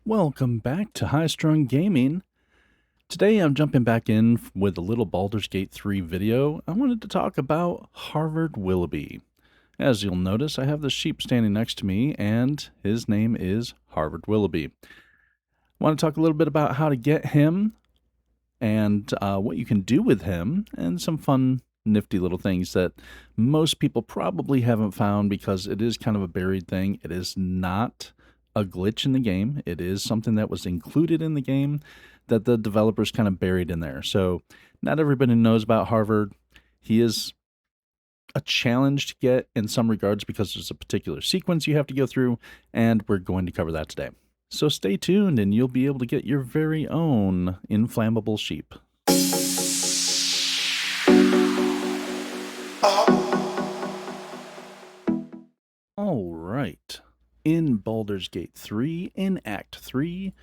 Welcome back to High Strung Gaming. Today I'm jumping back in with a little Baldur's Gate 3 video. I wanted to talk about Harvard Willoughby. As you'll notice, I have the sheep standing next to me, and his name is Harvard Willoughby. I want to talk a little bit about how to get him, and what you can do with him, and some fun, nifty little things that most people probably haven't found because it is kind of a buried thing. It is not a glitch in the game. It is something that was included in the game that the developers kind of buried in there. So not everybody knows about Harvard. He is a challenge to get in some regards because there's a particular sequence you have to go through, and we're going to cover that today. So stay tuned and you'll be able to get your very own inflammable sheep. All right. In Baldur's Gate 3, in Act 3,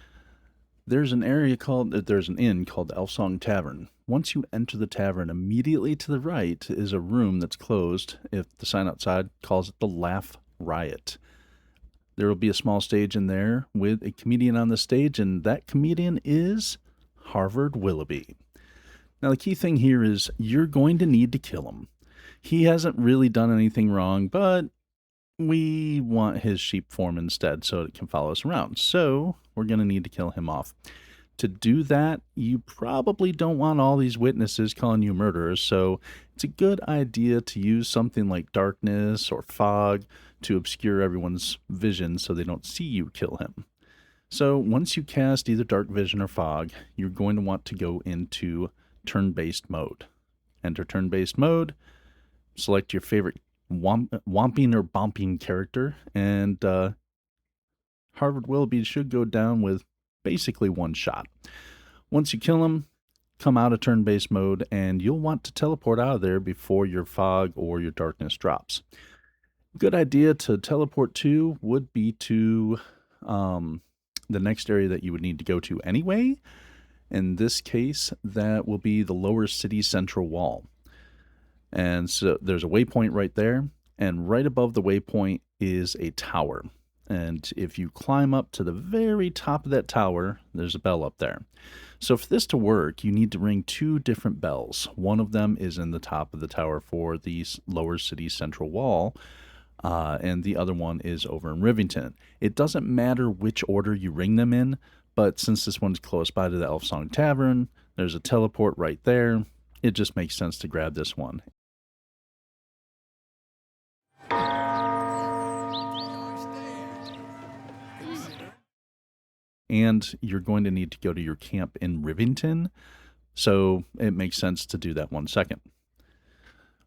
there's an inn called the Elfsong Tavern. Once you enter the tavern, immediately to the right is a room that's closed. If the sign outside calls it the Laugh Riot. There will be a small stage in there with a comedian on the stage, and that comedian is Harvard Willoughby. Now, the key thing here is you're going to need to kill him. He hasn't really done anything wrong, but we want his sheep form instead so it can follow us around. So we're going to need to kill him off. To do that, you probably don't want all these witnesses calling you murderers, so it's a good idea to use something like darkness or fog to obscure everyone's vision so they don't see you kill him. So once you cast either dark vision or fog, you're going to want to go into turn-based mode. Enter turn-based mode, select your favorite womping or bomping character, and Harvard Willoughby should go down with basically one shot. Once you kill him, come out of turn-based mode, and you'll want to teleport out of there before your fog or your darkness drops. Good idea to teleport to would be to the next area that you would need to go to anyway. In this case, that will be the lower city central wall. And so there's a waypoint right there, and right above the waypoint is a tower. And if you climb up to the very top of that tower, there's a bell up there. So for this to work, you need to ring two different bells. One of them is in the top of the tower for the lower city central wall, and the other one is over in Rivington. It doesn't matter which order you ring them in, but since this one's close by to the Elfsong Tavern, there's a teleport right there. It just makes sense to grab this one. And you're going to need to go to your camp in Rivington, so it makes sense to do that 1 second.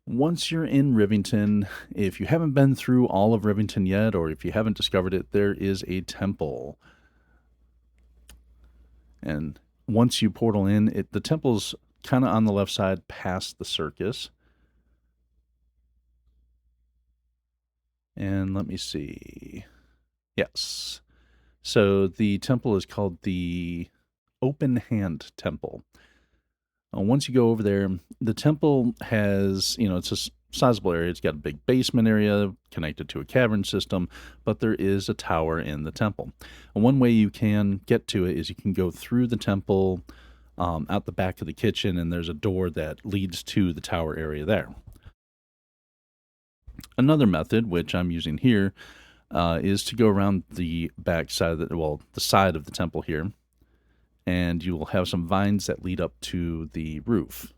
Once you're in Rivington, if you haven't been through all of Rivington yet, or if you haven't discovered it, there is a temple. And once you portal in, the temple's kind of on the left side past the circus. And let me see. Yes. So the temple is called the Open Hand Temple. Once you go over there, the temple has, it's a sizable area. It's got a big basement area connected to a cavern system, but there is a tower in the temple. And one way you can get to it is you can go through the temple out the back of the kitchen, and there's a door that leads to the tower area there. Another method, which I'm using here, is to go around the back side of the side of the temple here, and you will have some vines that lead up to the roof.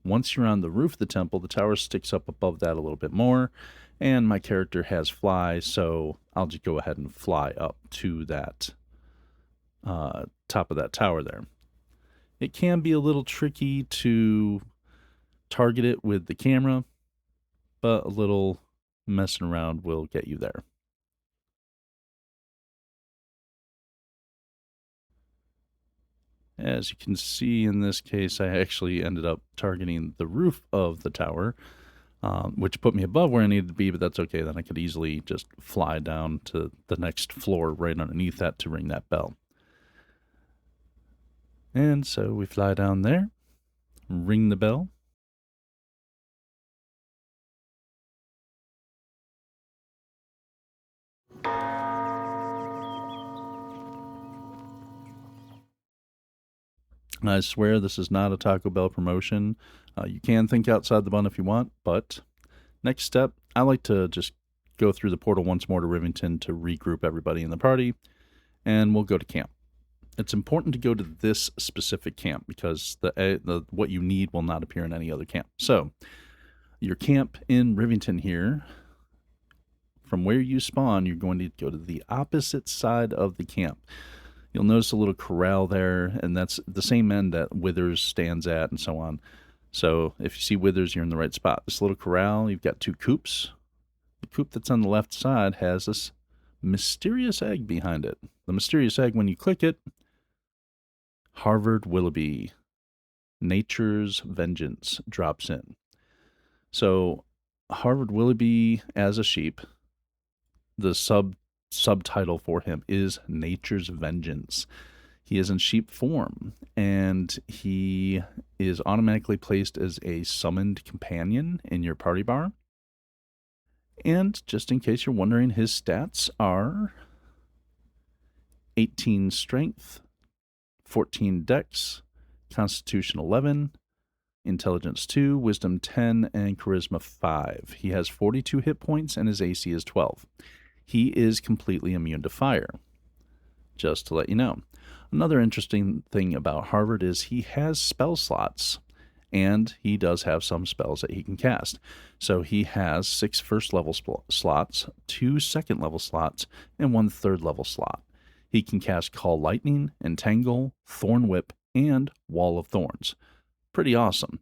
Once you're on the roof of the temple, the tower sticks up above that a little bit more, and my character has fly, so I'll just go ahead and fly up to that top of that tower there. It can be a little tricky to target it with the camera, but a little messing around will get you there. As you can see in this case, I actually ended up targeting the roof of the tower. which put me above where I needed to be, but that's okay. Then I could easily just fly down to the next floor right underneath that to ring that bell. And so we fly down there, ring the bell. I swear this is not a Taco Bell promotion. You can think outside the bun if you want, but next step, I like to just go through the portal once more to Rivington to regroup everybody in the party, and we'll go to camp. It's important to go to this specific camp because the what you need will not appear in any other camp. So, your camp in Rivington here, from where you spawn, you're going to go to the opposite side of the camp. You'll notice a little corral there, and that's the same end that Withers stands at and so on. So if you see Withers, you're in the right spot. This little corral, you've got 2 coops. The coop that's on the left side has this mysterious egg behind it. The mysterious egg, when you click it, Harvard Willoughby, Nature's Vengeance, drops in. So Harvard Willoughby as a sheep, the subtitle for him is Nature's Vengeance. He is in sheep form, and he is automatically placed as a summoned companion in your party bar. And just in case you're wondering, his stats are 18 strength, 14 dex, constitution 11, intelligence 2, wisdom 10, and charisma 5. He has 42 hit points, and his AC is 12. He is completely immune to fire, just to let you know. Another interesting thing about Harvard is he has spell slots, and he does have some spells that he can cast. So he has 6 first-level slots, 2 second-level slots, and 1 third-level slot. He can cast Call Lightning, Entangle, Thorn Whip, and Wall of Thorns. Pretty awesome.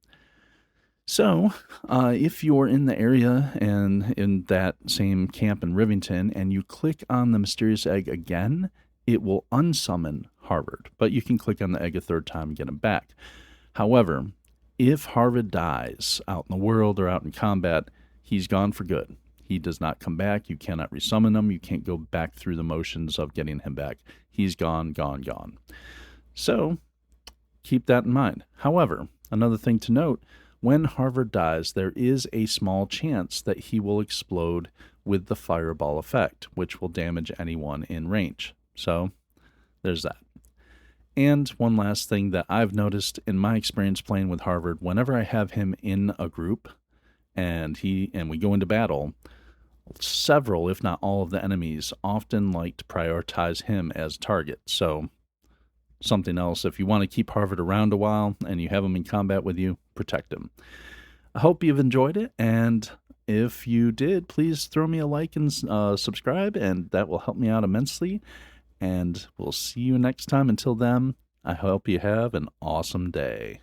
So, if you're in the area and in that same camp in Rivington, and you click on the mysterious egg again, it will unsummon Harvard, but you can click on the egg a third time and get him back. However, if Harvard dies out in the world or out in combat, he's gone for good. He does not come back. You cannot resummon him. You can't go back through the motions of getting him back. He's gone, gone, gone. So, keep that in mind. However, another thing to note, when Harvard dies, there is a small chance that he will explode with the fireball effect, which will damage anyone in range. So, there's that. And one last thing that I've noticed in my experience playing with Harvard, whenever I have him in a group and we go into battle, several, if not all of the enemies often like to prioritize him as target. So, something else, if you want to keep Harvard around a while and you have him in combat with you, protect him. I hope you've enjoyed it, and if you did, please throw me a like and subscribe, and that will help me out immensely. And we'll see you next time. Until then, I hope you have an awesome day.